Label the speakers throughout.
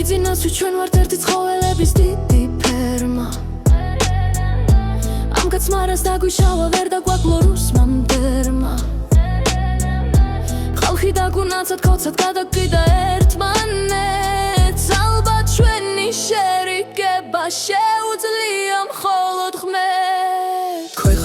Speaker 1: იძინოსვით ჩვენ ვართ ერთი ცხოველების დიდი ფერმა ამ კაცმარას დაგვიშავა ვერ დაგვაკლორუსმა მტერმა ხალხი დაგუნაცად ქოცად გადაგვიდა ერთმანეთს ალბათ ჩვენი შერიგება შეუძლია მხოლოდ ღმერთს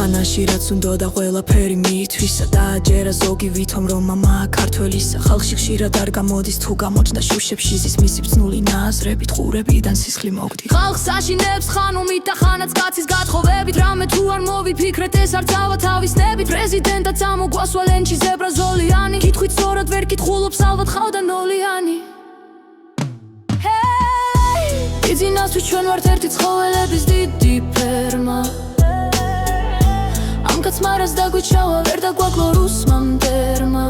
Speaker 1: ქვეყანაში რაც უნდა და ყველაფერი მითვისა დააჯერა ზოგი ვითომ რომ მამაა ქართველისა ხალხში ხშირად არ გამოდის თუ გამოჩნდა შუშებში ზის მისი ბრძნული ნაზრებით ყურებიდან სისხლი მოგდის ხალხს აშინებს ხანუმით და ხანაც კაცის გათხოვებით რამე თუ არ მოვიფიქრეთ ეს არ ძალა თავისნებით პრეზიდენტად ამოგვასვა ლენჩი ზებრა ზოლიანი კითხვით სწორად ვერ კითხულობს ალბათ ხავდა ნოლიანი იძინოსვით ჩვენ ვართ ერთი ცხოველების დიდი ფერმა ამ კაცმარას დაგვიჩავა ვერ დაგვაკლორუსმა მტერმა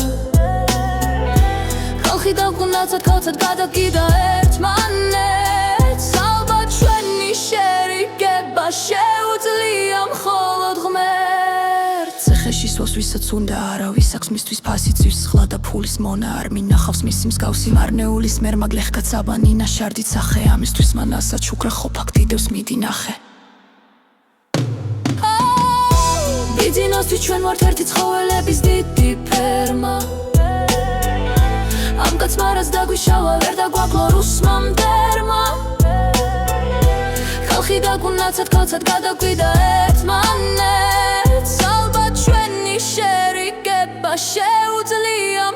Speaker 1: ხალხი დაგუნაცად ქოცად გადაგვიდა ერთმანეთს ალბათ ჩვენი შერიგება შეუძლია მხოლოდ ღმერთს ცეხეში სვავს ვისაც უნდა არავის აქვს მისთვის ფასი ძვის ხლა და ფულის მონა არ მინახავს მისი მსგავსი მარნეულის მერმაგლე ხკაცაბანი ნაშარდით სახე ამისთვის მან ასად შუქრა ყოფაკ დიდევს მიდინახე იძინოსვით ჩვენ ვართ ერთი ცხოველების დიდი ფერმა ამ კაცმარას დაგვიშავა ვერ დაგვაკლორუსმა მტერმა ხალხი დაგუნაცად ქოცად გადაგვიდა ერთმანეთს ალბათ ჩვენი შერიგება შეუძლია